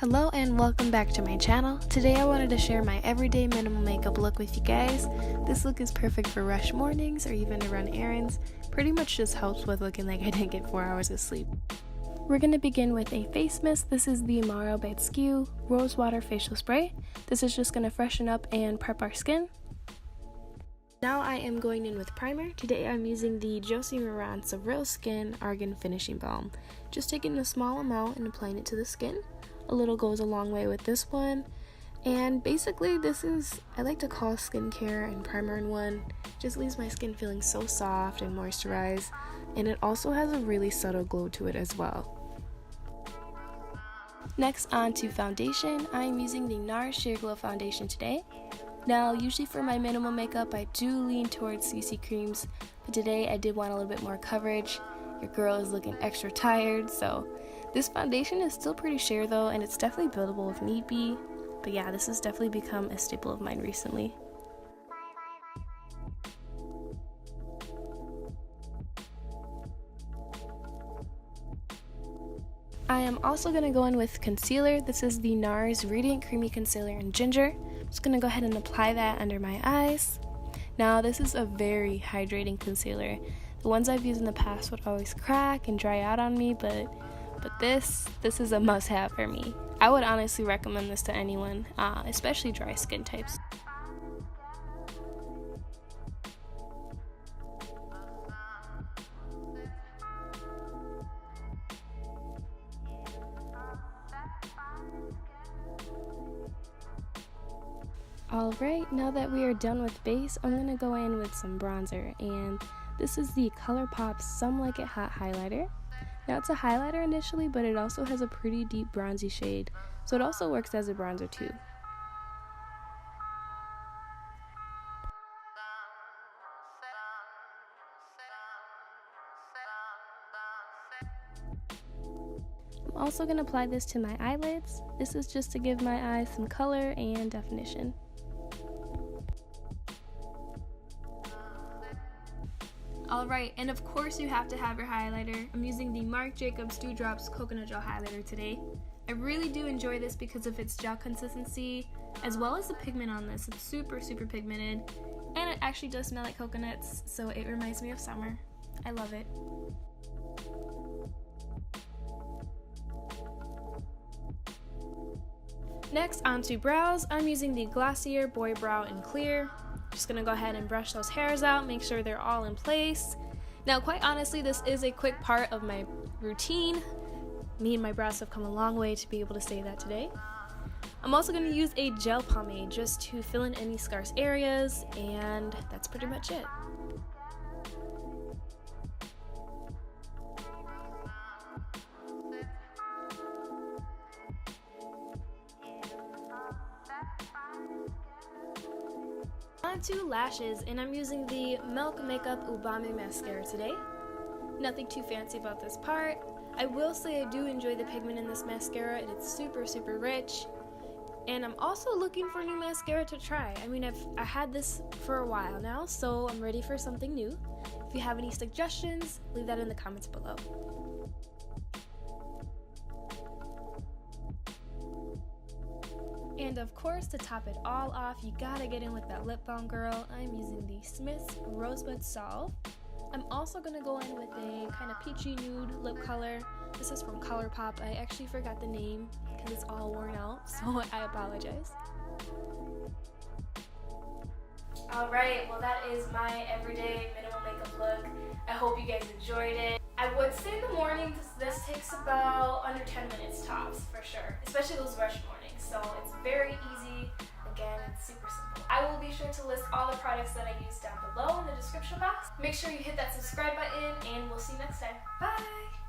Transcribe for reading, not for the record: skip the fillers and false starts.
Hello and welcome back to my channel. Today I wanted to share my everyday minimal makeup look with you guys. This look is perfect for rush mornings or even to run errands. Pretty much just helps with looking like I didn't get 4 hours of sleep. We're going to begin with a face mist. This is the Maro by Skew Rose Water Facial Spray. This is just going to freshen up and prep our skin. Now I am going in with primer. Today I'm using the Josie Maran's Real Skin Argan Finishing Balm. Just taking a small amount and applying it to the skin. A little goes a long way with this one. And basically this is, I like to call skincare and primer in one. Just leaves my skin feeling so soft and moisturized. And it also has a really subtle glow to it as well. Next, on to foundation. I'm using the NARS Sheer Glow Foundation today. Now, usually for my minimal makeup, I do lean towards CC creams, but today I did want a little bit more coverage. Your girl is looking extra tired, so this foundation is still pretty sheer though, and it's definitely buildable if need be. But yeah, this has definitely become a staple of mine recently. I am also going to go in with concealer. This is the NARS Radiant Creamy Concealer in Ginger. I'm just going to go ahead and apply that under my eyes. Now this is a very hydrating concealer. The ones I've used in the past would always crack and dry out on me, but this is a must-have for me. I would honestly recommend this to anyone, especially dry skin types. Alright, now that we are done with base, I'm going to go in with some bronzer, and this is the ColourPop Some Like It Hot highlighter. Now it's a highlighter initially, but it also has a pretty deep bronzy shade, so it also works as a bronzer too. I'm also going to apply this to my eyelids. This is just to give my eyes some color and definition. Alright, and of course you have to have your highlighter. I'm using the Marc Jacobs Dewdrops Coconut Gel Highlighter today. I really do enjoy this because of its gel consistency, as well as the pigment on this. It's super pigmented, and it actually does smell like coconuts, so it reminds me of summer. I love it. Next, onto brows. I'm using the Glossier Boy Brow in Clear. Just gonna go ahead and brush those hairs out, make sure they're all in place. Now, quite honestly, this is a quick part of my routine. Me and my brows have come a long way to be able to say that today. I'm also gonna use a gel pomade just to fill in any scarce areas, and that's pretty much it. On to lashes, and I'm using the Milk Makeup Ubame Mascara today. Nothing too fancy about this part. I will say I do enjoy the pigment in this mascara, and it's super rich. And I'm also looking for new mascara to try. I mean, I had this for a while now, so I'm ready for something new. If you have any suggestions, leave that in the comments below. And of course, to top it all off, you gotta get in with that lip balm, girl. I'm using the Smith's Rosebud Salve. I'm also gonna go in with a kind of peachy nude lip color. This is from ColourPop. I actually forgot the name because it's all worn out, so I apologize. Alright, well that is my everyday minimal makeup look. I hope you guys enjoyed it. I would say in the morning this takes about under 10 minutes tops for sure, especially those rush mornings. So it's very easy. Again, it's super simple. I will be sure to list all the products that I use down below in the description box. Make sure you hit that subscribe button, and we'll see you next time. Bye!